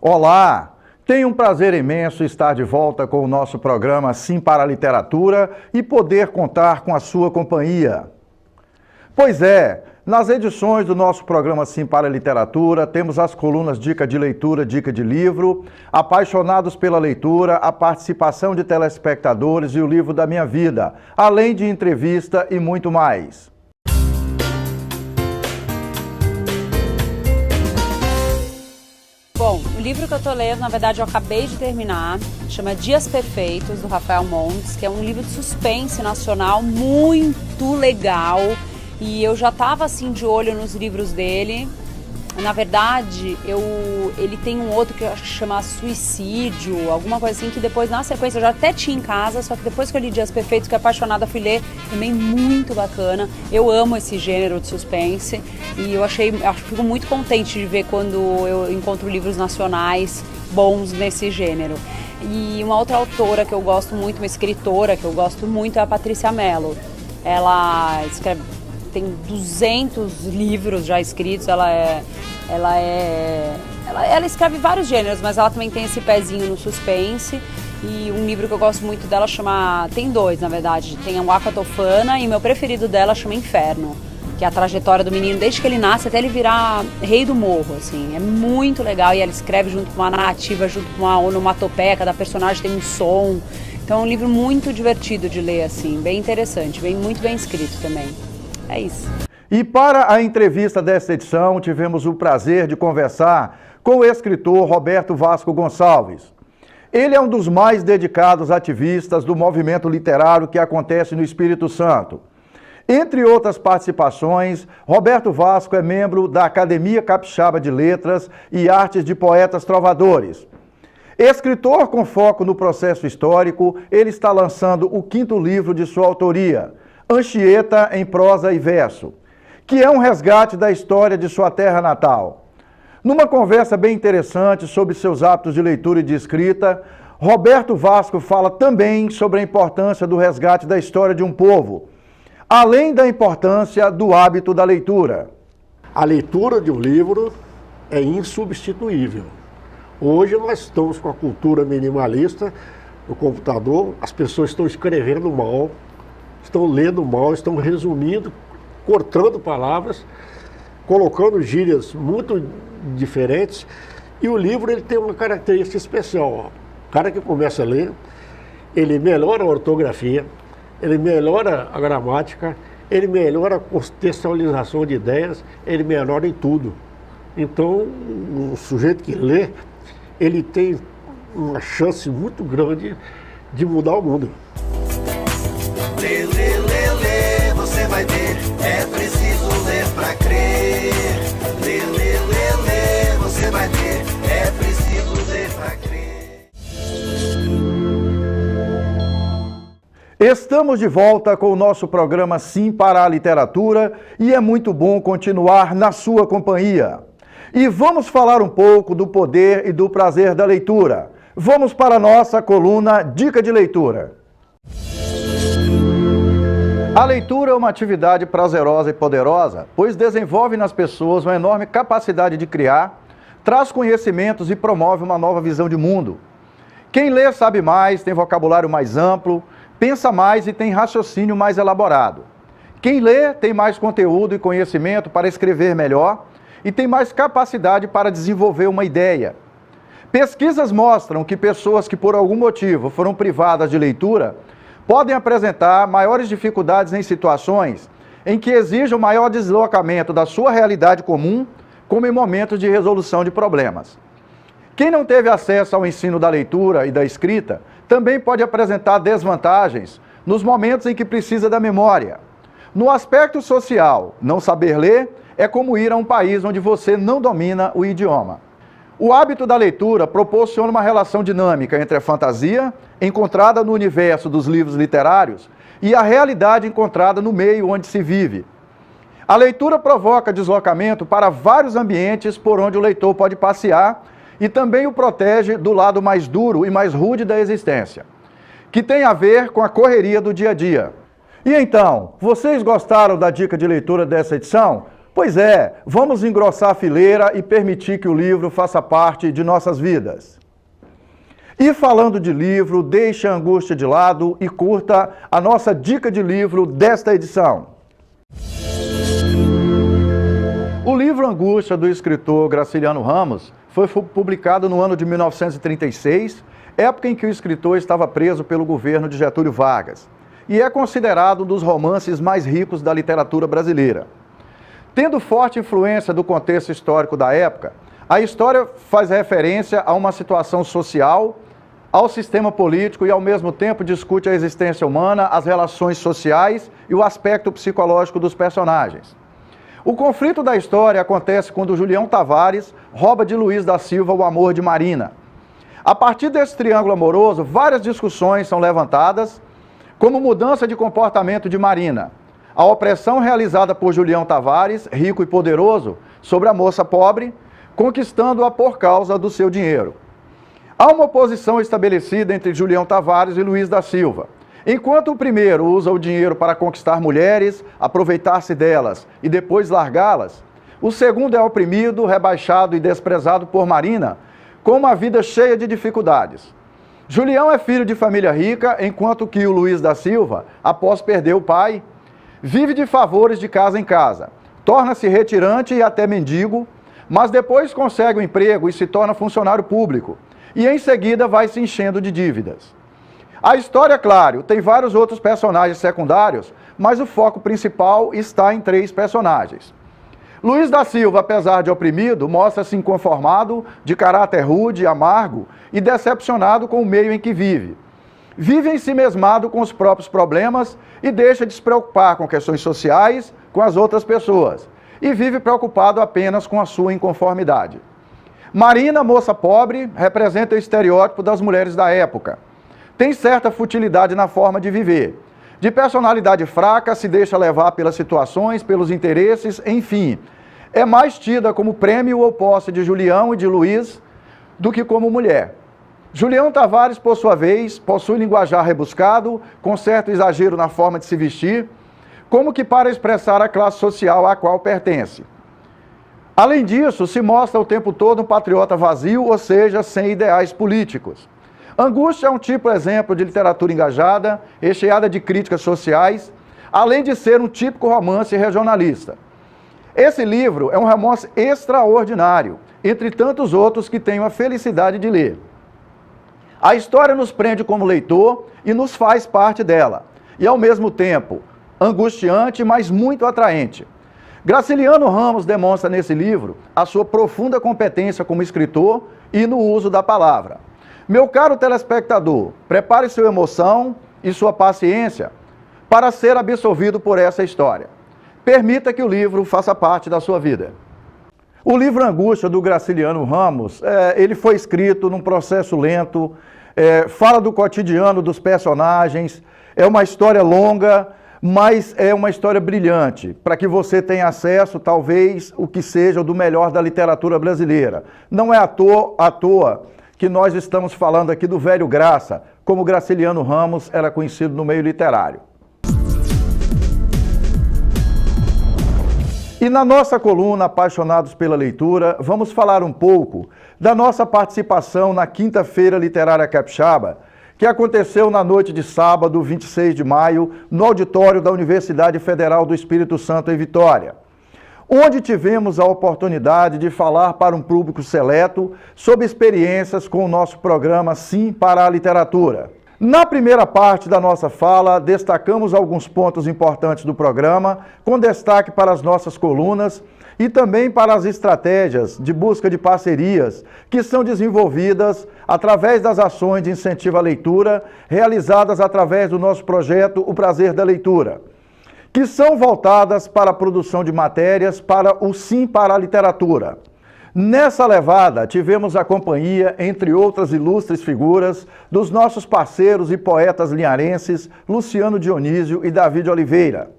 Olá! Tenho um prazer imenso estar de volta com o nosso programa Sim para a Literatura e poder contar com a sua companhia. Pois é, nas edições do nosso programa Sim para a Literatura, temos as colunas Dica de Leitura, Dica de Livro, Apaixonados pela Leitura, a participação de telespectadores e o livro da minha vida, além de entrevista e muito mais. Bom, o livro que eu tô lendo, na verdade, eu acabei de terminar, chama Dias Perfeitos, do Rafael Montes, que é um livro de suspense nacional muito legal. E eu já estava assim de olho nos livros dele. Na verdade, ele tem um outro que eu acho que chama Suicídio, alguma coisa assim, que depois na sequência eu já até tinha em casa, só que depois que eu li Dias Perfeitos, que apaixonada, fui ler, também muito bacana. Eu amo esse gênero de suspense e eu fico muito contente de ver quando eu encontro livros nacionais bons nesse gênero. E uma outra autora que eu gosto muito, uma escritora que eu gosto muito é a Patrícia Mello. Ela escreve, tem 200 livros já escritos, ela escreve vários gêneros, mas ela também tem esse pezinho no suspense. E um livro que eu gosto muito dela tem dois, na verdade, tem o Aquatofana e meu preferido dela chama Inferno, que é a trajetória do menino desde que ele nasce até ele virar rei do morro, assim. É muito legal e ela escreve junto com uma narrativa, junto com uma onomatopeia, cada personagem tem um som. Então é um livro muito divertido de ler, assim, bem interessante, muito bem escrito também. É isso. E para a entrevista desta edição, tivemos o prazer de conversar com o escritor Roberto Vasco Gonçalves. Ele é um dos mais dedicados ativistas do movimento literário que acontece no Espírito Santo. Entre outras participações, Roberto Vasco é membro da Academia Capixaba de Letras e Artes de Poetas Trovadores. Escritor com foco no processo histórico, ele está lançando o 5º livro de sua autoria, Anchieta em Prosa e Verso, que é um resgate da história de sua terra natal. Numa conversa bem interessante sobre seus hábitos de leitura e de escrita, Roberto Vasco fala também sobre a importância do resgate da história de um povo, além da importância do hábito da leitura. A leitura de um livro é insubstituível. Hoje nós estamos com a cultura minimalista no computador, as pessoas estão escrevendo mal, estão lendo mal, estão resumindo, cortando palavras, colocando gírias muito diferentes. E o livro ele tem uma característica especial. O cara que começa a ler, ele melhora a ortografia, ele melhora a gramática, ele melhora a contextualização de ideias, ele melhora em tudo. Então, o sujeito que lê, ele tem uma chance muito grande de mudar o mundo. Lê, lê, lê, lê, você vai ver, é preciso ler pra crer. Lê, lê, lê, lê, você vai ver, é preciso ler pra crer. Estamos de volta com o nosso programa Sim para a Literatura e é muito bom continuar na sua companhia. E vamos falar um pouco do poder e do prazer da leitura. Vamos para a nossa coluna Dica de Leitura. A leitura é uma atividade prazerosa e poderosa, pois desenvolve nas pessoas uma enorme capacidade de criar, traz conhecimentos e promove uma nova visão de mundo. Quem lê sabe mais, tem vocabulário mais amplo, pensa mais e tem raciocínio mais elaborado. Quem lê tem mais conteúdo e conhecimento para escrever melhor e tem mais capacidade para desenvolver uma ideia. Pesquisas mostram que pessoas que por algum motivo foram privadas de leitura podem apresentar maiores dificuldades em situações em que exijam maior deslocamento da sua realidade comum, como em momentos de resolução de problemas. Quem não teve acesso ao ensino da leitura e da escrita também pode apresentar desvantagens nos momentos em que precisa da memória. No aspecto social, não saber ler é como ir a um país onde você não domina o idioma. O hábito da leitura proporciona uma relação dinâmica entre a fantasia, encontrada no universo dos livros literários, e a realidade encontrada no meio onde se vive. A leitura provoca deslocamento para vários ambientes por onde o leitor pode passear e também o protege do lado mais duro e mais rude da existência, que tem a ver com a correria do dia a dia. E então, vocês gostaram da dica de leitura dessa edição? Pois é, vamos engrossar a fileira e permitir que o livro faça parte de nossas vidas. E falando de livro, deixe a angústia de lado e curta a nossa dica de livro desta edição. O livro Angústia, do escritor Graciliano Ramos, foi publicado no ano de 1936, época em que o escritor estava preso pelo governo de Getúlio Vargas, e é considerado um dos romances mais ricos da literatura brasileira. Tendo forte influência do contexto histórico da época, a história faz referência a uma situação social, ao sistema político e, ao mesmo tempo, discute a existência humana, as relações sociais e o aspecto psicológico dos personagens. O conflito da história acontece quando Julião Tavares rouba de Luiz da Silva o amor de Marina. A partir desse triângulo amoroso, várias discussões são levantadas, como mudança de comportamento de Marina, a opressão realizada por Julião Tavares, rico e poderoso, sobre a moça pobre, conquistando-a por causa do seu dinheiro. Há uma oposição estabelecida entre Julião Tavares e Luiz da Silva. Enquanto o primeiro usa o dinheiro para conquistar mulheres, aproveitar-se delas e depois largá-las, o segundo é oprimido, rebaixado e desprezado por Marina, com uma vida cheia de dificuldades. Julião é filho de família rica, enquanto que o Luiz da Silva, após perder o pai, vive de favores de casa em casa, torna-se retirante e até mendigo, mas depois consegue um emprego e se torna funcionário público, e em seguida vai se enchendo de dívidas. A história, claro, tem vários outros personagens secundários, mas o foco principal está em 3 personagens. Luiz da Silva, apesar de oprimido, mostra-se inconformado, de caráter rude, amargo e decepcionado com o meio em que vive. Vive ensimesmado com os próprios problemas e deixa de se preocupar com questões sociais, com as outras pessoas, e vive preocupado apenas com a sua inconformidade. Marina, moça pobre, representa o estereótipo das mulheres da época. Tem certa futilidade na forma de viver. De personalidade fraca, se deixa levar pelas situações, pelos interesses, enfim. É mais tida como prêmio ou posse de Julião e de Luiz do que como mulher. Julião Tavares, por sua vez, possui linguajar rebuscado, com certo exagero na forma de se vestir, como que para expressar a classe social à qual pertence. Além disso, se mostra o tempo todo um patriota vazio, ou seja, sem ideais políticos. Angústia é um tipo exemplo de literatura engajada, recheada de críticas sociais, além de ser um típico romance regionalista. Esse livro é um romance extraordinário, entre tantos outros que tenho a felicidade de ler. A história nos prende como leitor e nos faz parte dela, e ao mesmo tempo angustiante, mas muito atraente. Graciliano Ramos demonstra nesse livro a sua profunda competência como escritor e no uso da palavra. Meu caro telespectador, prepare sua emoção e sua paciência para ser absorvido por essa história. Permita que o livro faça parte da sua vida. O livro Angústia, do Graciliano Ramos, ele foi escrito num processo lento, fala do cotidiano dos personagens, é uma história longa, mas é uma história brilhante, para que você tenha acesso, talvez, o que seja do melhor da literatura brasileira. Não é à toa que nós estamos falando aqui do velho Graça, como Graciliano Ramos era conhecido no meio literário. E na nossa coluna Apaixonados pela Leitura, vamos falar um pouco da nossa participação na Quinta-feira Literária Capixaba, que aconteceu na noite de sábado, 26 de maio, no auditório da Universidade Federal do Espírito Santo, em Vitória, onde tivemos a oportunidade de falar para um público seleto sobre experiências com o nosso programa Sim para a Literatura. Na primeira parte da nossa fala, destacamos alguns pontos importantes do programa, com destaque para as nossas colunas e também para as estratégias de busca de parcerias que são desenvolvidas através das ações de incentivo à leitura, realizadas através do nosso projeto O Prazer da Leitura, que são voltadas para a produção de matérias para o Sim para a Literatura. Nessa levada, tivemos a companhia, entre outras ilustres figuras, dos nossos parceiros e poetas linharenses Luciano Dionísio e Davi de Oliveira.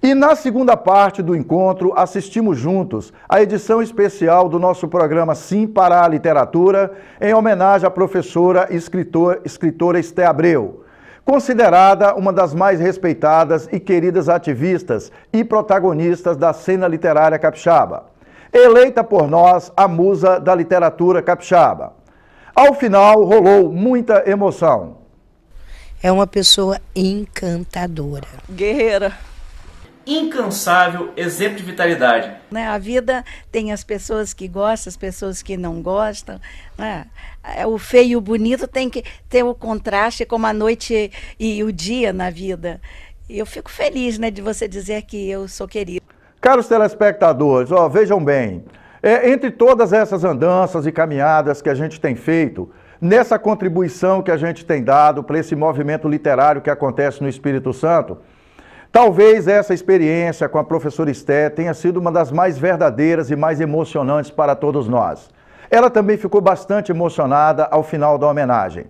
E na segunda parte do encontro, assistimos juntos à edição especial do nosso programa Sim para a Literatura, em homenagem à professora e escritora Esté Abreu, considerada uma das mais respeitadas e queridas ativistas e protagonistas da cena literária capixaba. Eleita por nós a musa da literatura capixaba. Ao final, rolou muita emoção. É uma pessoa encantadora. Guerreira. Incansável, exemplo de vitalidade. A vida tem as pessoas que gostam, as pessoas que não gostam. O feio e o bonito tem que ter o contraste, como a noite e o dia na vida. Eu fico feliz, de você dizer que eu sou querida. Caros telespectadores, vejam bem, entre todas essas andanças e caminhadas que a gente tem feito, nessa contribuição que a gente tem dado para esse movimento literário que acontece no Espírito Santo, talvez essa experiência com a professora Esté tenha sido uma das mais verdadeiras e mais emocionantes para todos nós. Ela também ficou bastante emocionada ao final da homenagem.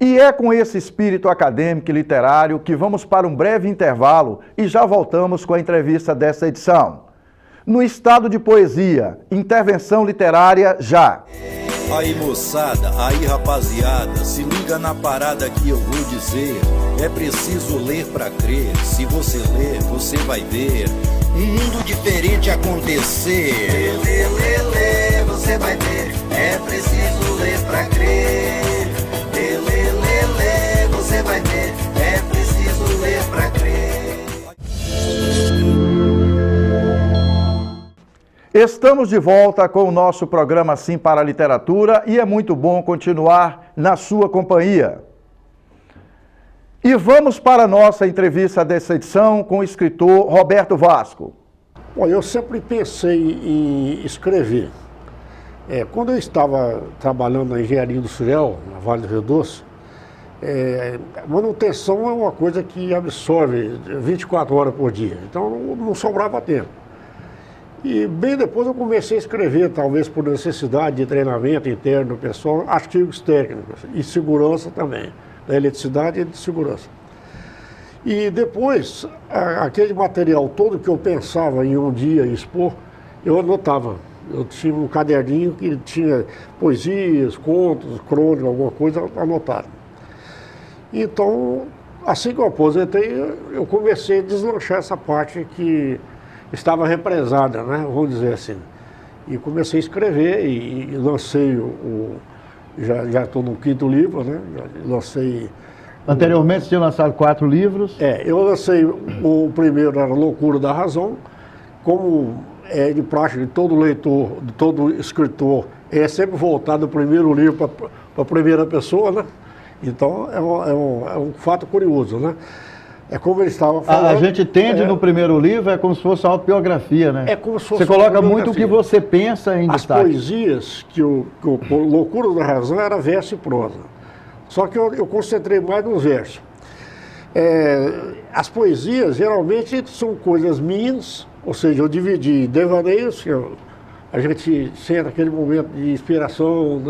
E é com esse espírito acadêmico e literário que vamos para um breve intervalo e já voltamos com a entrevista desta edição. No estado de poesia, intervenção literária já. Aí moçada, aí rapaziada, se liga na parada que eu vou dizer. É preciso ler pra crer, se você ler, você vai ver um mundo diferente acontecer. Lê, lê, lê, você vai ver, é preciso ler pra crer. Lê, lê, lê, lê, você vai ver, é preciso ler pra crer. Estamos de volta com o nosso programa Sim para a Literatura e é muito bom continuar na sua companhia. E vamos para a nossa entrevista dessa edição com o escritor Roberto Vasco. Olha, eu sempre pensei em escrever. Quando eu estava trabalhando na engenharia industrial, na Vale do Rio Doce, manutenção é uma coisa que absorve 24 horas por dia, então não sobrava tempo. E bem depois eu comecei a escrever, talvez por necessidade de treinamento interno pessoal, artigos técnicos e segurança também, da eletricidade e de segurança. E depois, aquele material todo que eu pensava em um dia expor, eu anotava. Eu tinha um caderninho que tinha poesias, contos, crônicas, alguma coisa anotada. Então, assim que eu aposentei, eu comecei a deslanchar essa parte que estava represada, vamos dizer assim. E comecei a escrever e lancei já estou no 5º livro, Já lancei... Anteriormente você tinha lançado 4 livros. Eu lancei o primeiro, era Loucura da Razão, como é de prática de todo leitor, de todo escritor, é sempre voltado o primeiro livro para a primeira pessoa, Então é um fato curioso, É como ele estava falando. A gente tende no primeiro livro, é como se fosse uma autobiografia, É como se fosse você coloca muito o que você pensa em destaque. As poesias, que o Loucura da Razão era verso e prosa. Só que eu concentrei mais nos versos. As poesias, geralmente, são coisas minhas, ou seja, eu dividi devaneios, que a gente sente aquele momento de inspiração,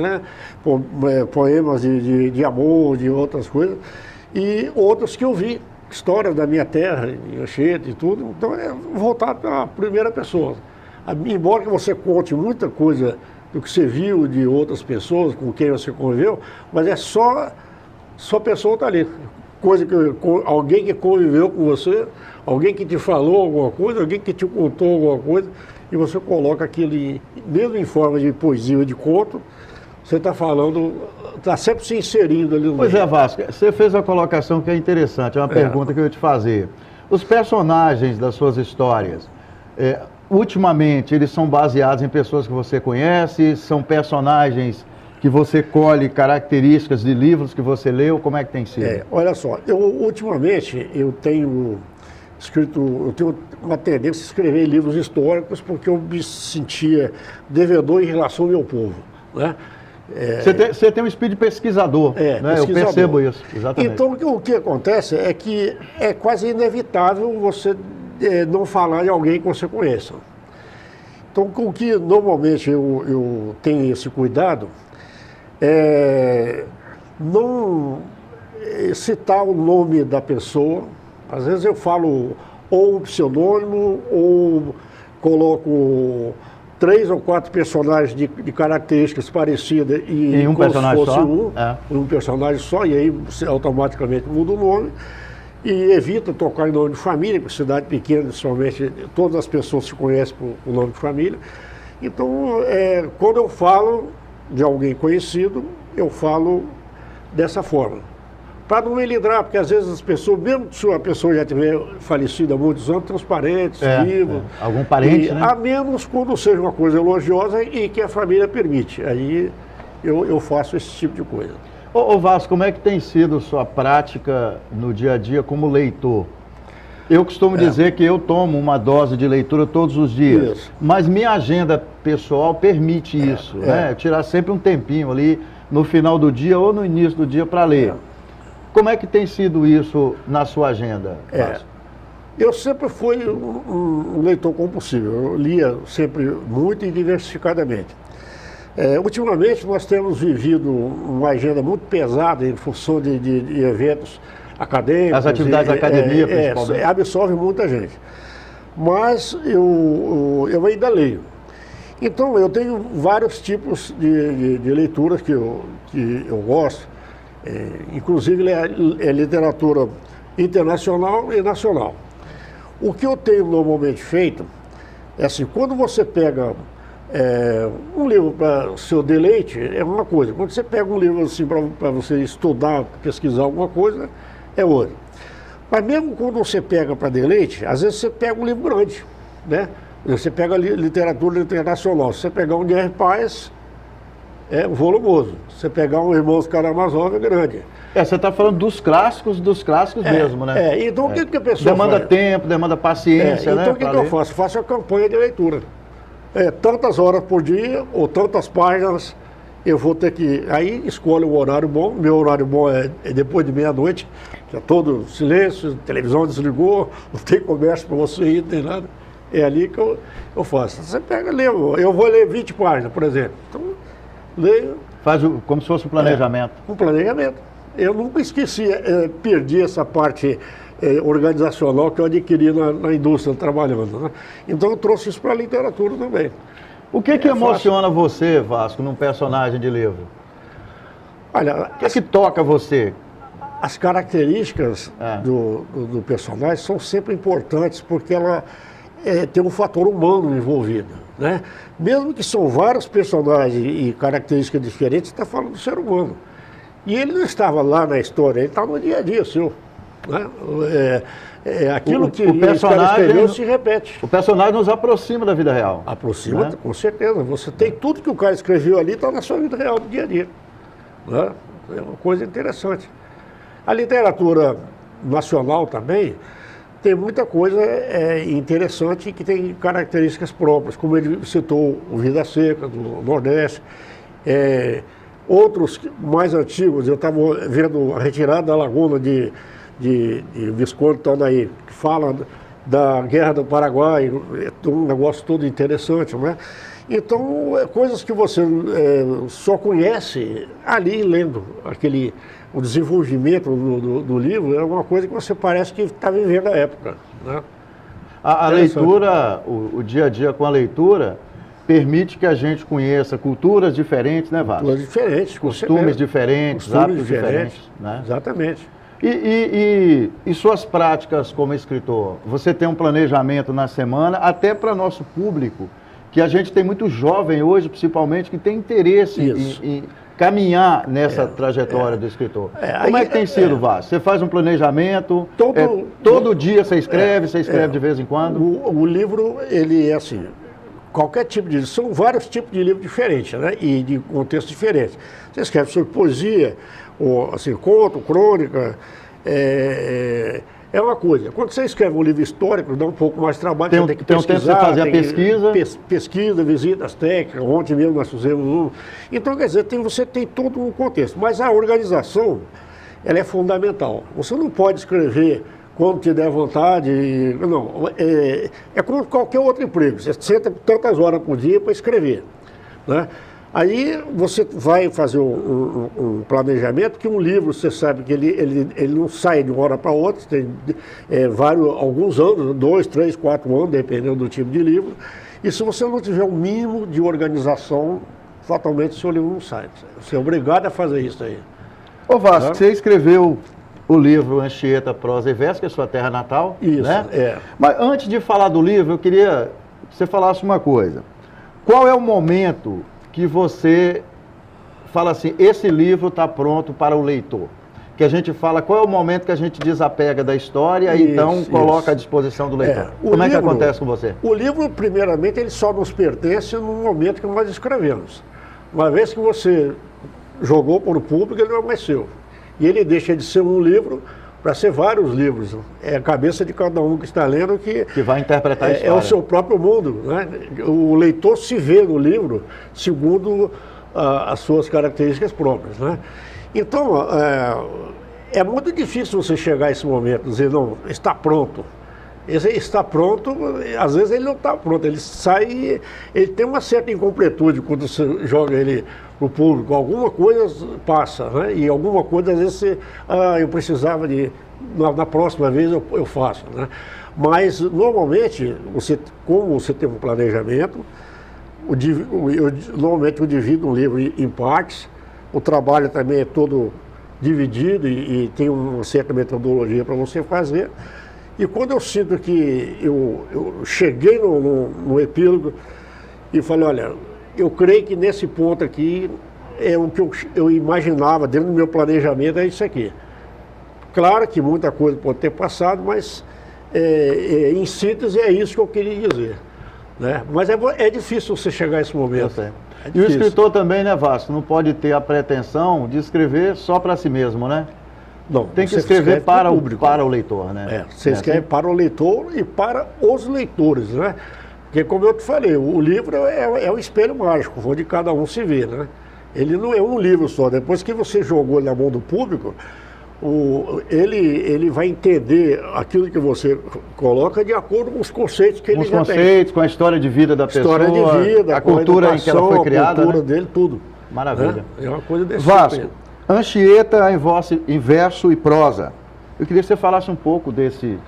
poemas de amor, de outras coisas, e outros que eu vi. História da minha terra, em Anchieta e tudo, então é voltado para a primeira pessoa. Embora que você conte muita coisa do que você viu de outras pessoas com quem você conviveu, mas é só pessoa está ali. Alguém que conviveu com você, alguém que te falou alguma coisa, alguém que te contou alguma coisa, e você coloca aquele, mesmo em forma de poesia ou de conto, você está falando, está sempre se inserindo ali no Pois meio. Vasco, você fez uma colocação que é interessante, é uma pergunta que eu ia te fazer. Os personagens das suas histórias, ultimamente, eles são baseados em pessoas que você conhece, são personagens que você colhe características de livros que você leu, como é que tem sido? Olha só, ultimamente eu tenho uma tendência a escrever livros históricos porque eu me sentia devedor em relação ao meu povo, Você tem um espírito de pesquisador, pesquisador. Eu percebo isso, exatamente. Então, o que acontece é que é quase inevitável você não falar de alguém que você conheça. Então, o que normalmente eu tenho esse cuidado é não citar o nome da pessoa. Às vezes eu falo ou um pseudônimo ou coloco 3 ou 4 personagens de características parecidas e um como se personagem fosse só? um personagem só, e aí você automaticamente muda o nome. E evita tocar em nome de família, porque cidade pequena, somente todas as pessoas se conhecem por nome de família. Então, quando eu falo de alguém conhecido, eu falo dessa forma. Para não me lidar, porque às vezes as pessoas, mesmo se a pessoa já tiver falecido há muitos anos, tem os parentes vivos. Algum parente, né? A menos quando seja uma coisa elogiosa e que a família permite. Aí eu faço esse tipo de coisa. Ô Vasco, como é que tem sido sua prática no dia a dia como leitor? Eu costumo dizer que eu tomo uma dose de leitura todos os dias, Isso. mas minha agenda pessoal permite isso, né? Tirar sempre um tempinho ali no final do dia ou no início do dia para ler. Como é que tem sido isso na sua agenda, Vasco? Eu sempre fui um leitor compulsivo, eu lia sempre muito e diversificadamente. Ultimamente nós temos vivido uma agenda muito pesada em função de eventos acadêmicos. As atividades da academia, principalmente. Absorve muita gente. Mas eu ainda leio. Então eu tenho vários tipos de leituras que eu gosto. Inclusive é literatura internacional e nacional. O que eu tenho normalmente feito é assim, quando você pega um livro para seu deleite, é uma coisa. Quando você pega um livro assim para você estudar, pesquisar alguma coisa, é outra. Mas mesmo quando você pega para deleite, às vezes você pega um livro grande, né? Você pega literatura internacional. Se você pegar um Guerra e Paz, é volumoso. Se você pegar um Irmãos Karamazov, é grande. Você está falando dos clássicos mesmo, né? Então o que a pessoa demanda faz? tempo, demanda paciência, né? Então o que eu faço? Faço a campanha de leitura. Tantas horas por dia, ou tantas páginas, eu vou ter que... Aí escolho um horário bom. Meu horário bom é depois de meia-noite, já todo silêncio, a televisão desligou, não tem comércio para você ir, não tem nada. É ali que eu faço. Você pega, lê, eu vou ler 20 páginas, por exemplo. Então, leio... Faz como se fosse um planejamento. Um planejamento. Eu nunca esqueci, perdi essa parte organizacional que eu adquiri na indústria trabalhando, né? Então eu trouxe isso para a literatura também. O que emociona você, Vasco, num personagem de livro? Olha, O que toca você? As características do personagem são sempre importantes porque ela tem um fator humano envolvido, né? Mesmo que são vários personagens e características diferentes, você está falando do ser humano. E ele não estava lá na história, ele estava no dia a dia seu. Né? Aquilo que o personagem escreveu se repete. O personagem nos aproxima da vida real. Aproxima, né? Com certeza. Você tem tudo que o cara escreveu ali, está na sua vida real, do dia a dia. Né? É uma coisa interessante. A literatura nacional também tem muita coisa interessante que tem características próprias, como ele citou o Vida Seca, do Nordeste. Outros mais antigos, eu estava vendo a retirada da Laguna de Visconde Tanaí, que fala da Guerra do Paraguai, um negócio todo interessante, né? Então, coisas que você só conhece ali lendo o desenvolvimento do livro, é uma coisa que você parece que está vivendo a época, né? A leitura, o dia a dia com a leitura, permite que a gente conheça culturas diferentes, né, Vasco? Culturas diferentes, costumes diferentes, hábitos diferentes, né? Exatamente. E suas práticas como escritor? Você tem um planejamento na semana, até para nosso público, que a gente tem muito jovem hoje, principalmente, que tem interesse em caminhar nessa trajetória do escritor. Como é que tem sido, Vasco? Você faz um planejamento, todo dia você escreve de vez em quando? O livro, ele é assim... Qualquer tipo de livro, são vários tipos de livro diferentes, né? E de contextos diferentes. Você escreve sobre poesia, ou assim, conto, crônica, é uma coisa. Quando você escreve um livro histórico, dá um pouco mais de trabalho, você tem que pesquisar. Tem um tempo de fazer a pesquisa. Pesquisa, visitas técnicas, ontem mesmo nós fizemos um. Então, quer dizer, você tem todo um contexto. Mas a organização, ela é fundamental. Você não pode escrever quando te der vontade, não, é como qualquer outro emprego, você senta tantas horas por dia para escrever, né? Aí você vai fazer um planejamento, que um livro, você sabe que ele não sai de uma hora para outra, tem alguns anos, 2, 3, 4 anos, dependendo do tipo de livro, E se você não tiver um mínimo de organização, fatalmente o seu livro não sai. Você é obrigado a fazer isso aí. Ô Vasco, você escreveu o livro Anchieta, Prosa e Verso, que é sua terra natal. Isso, né? é. Mas antes de falar do livro, eu queria que você falasse uma coisa. Qual é o momento que você fala assim, esse livro está pronto para o leitor? Que a gente fala, qual é o momento que a gente desapega da história e então coloca à disposição do leitor? Como é que acontece com você? O livro, primeiramente, ele só nos pertence no momento que nós escrevemos. Uma vez que você jogou para o público, ele não é mais seu. E ele deixa de ser um livro para ser vários livros. É a cabeça de cada um que está lendo que vai interpretar a história. É o seu próprio mundo, né? O leitor se vê no livro segundo as suas características próprias, né? Então, é muito difícil você chegar a esse momento e dizer, não, está pronto. Esse está pronto, às vezes ele não está pronto, ele sai, ele tem uma certa incompletude quando você joga ele para o público, alguma coisa passa, né? E alguma coisa às vezes você, eu precisava de, na próxima vez eu faço, né? Mas normalmente, como você tem um planejamento, normalmente eu divido um livro em partes, o trabalho também é todo dividido e tem uma certa metodologia para você fazer. E quando eu sinto que eu cheguei no epílogo e falei, olha, eu creio que nesse ponto aqui é o que eu imaginava dentro do meu planejamento, é isso aqui. Claro que muita coisa pode ter passado, mas em síntese é isso que eu queria dizer, né? Mas é difícil você chegar a esse momento. E o escritor também, né, Vasco, não pode ter a pretensão de escrever só para si mesmo, né? Não, tem que escrever para o leitor, né? Você escreve para o leitor e para os leitores, né? Porque, como eu te falei, o livro é um espelho mágico, onde cada um se vê, né? Ele não é um livro só. Depois que você jogou na mão do público, ele vai entender aquilo que você coloca de acordo com os conceitos que ele já tem. Com os conceitos, com a história de vida da pessoa, história de vida, a cultura em que ela foi criada, a cultura né? dele, tudo. Maravilha. É uma coisa desse Vasco, tipo. Anchieta em verso e prosa. Eu queria que você falasse um pouco desse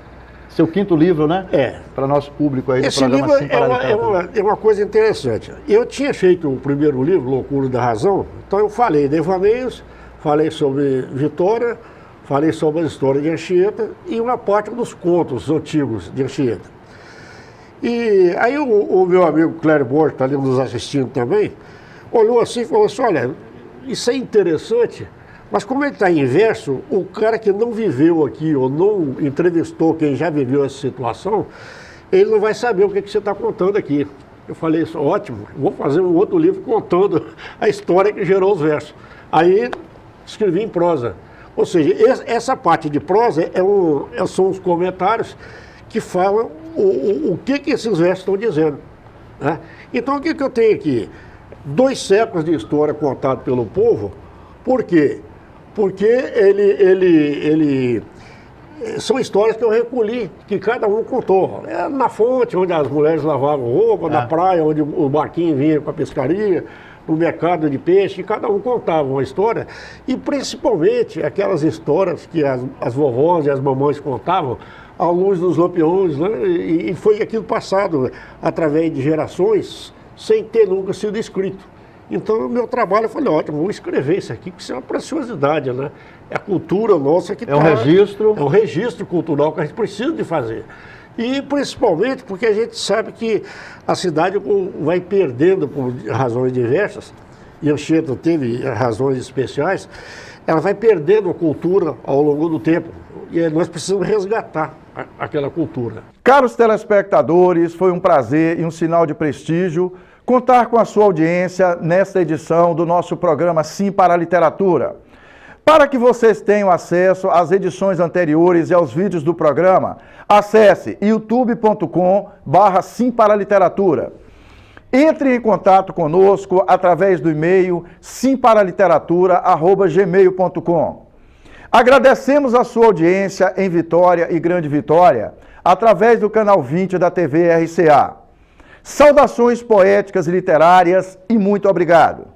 seu quinto livro, né? Para nosso público aí do programa Sim para a Literatura. É uma coisa interessante. Eu tinha feito o primeiro livro, Loucura da Razão, então eu falei devaneios, falei sobre Vitória, falei sobre a história de Anchieta e uma parte dos contos antigos de Anchieta. E aí o meu amigo Clério Borges, que está ali nos assistindo também, olhou assim e falou assim, olha, isso é interessante, mas como ele está em verso, o cara que não viveu aqui ou não entrevistou quem já viveu essa situação, ele não vai saber o que você está contando aqui. Eu falei, isso ótimo, vou fazer um outro livro contando a história que gerou os versos. Aí escrevi em prosa. Ou seja, essa parte de prosa são os comentários que falam o que esses versos estão dizendo, né? Então o que eu tenho aqui? 2 séculos de história contado pelo povo. Por quê? Porque são histórias que eu recolhi, que cada um contou. Na fonte, onde as mulheres lavavam roupa, na praia, onde o barquinho vinha com a pescaria, no mercado de peixe, cada um contava uma história. E principalmente aquelas histórias que as vovós e as mamães contavam à luz dos lampiões, né? E foi aquilo passado através de gerações, sem ter nunca sido escrito. Então, o meu trabalho, eu falei, ótimo, vou escrever isso aqui, porque isso é uma preciosidade, né? É a cultura nossa que um registro. É um registro cultural que a gente precisa de fazer. E, principalmente, porque a gente sabe que a cidade vai perdendo, por razões diversas, e Anchieta teve razões especiais, ela vai perdendo a cultura ao longo do tempo. E nós precisamos resgatar aquela cultura. Caros telespectadores, foi um prazer e um sinal de prestígio contar com a sua audiência nesta edição do nosso programa Sim para a Literatura. Para que vocês tenham acesso às edições anteriores e aos vídeos do programa, acesse youtube.com/Sim para a Literatura. Entre em contato conosco através do e-mail simparaliteratura@gmail.com. Agradecemos a sua audiência em Vitória e Grande Vitória, através do canal 20 da TV RCA. Saudações poéticas e literárias e muito obrigado.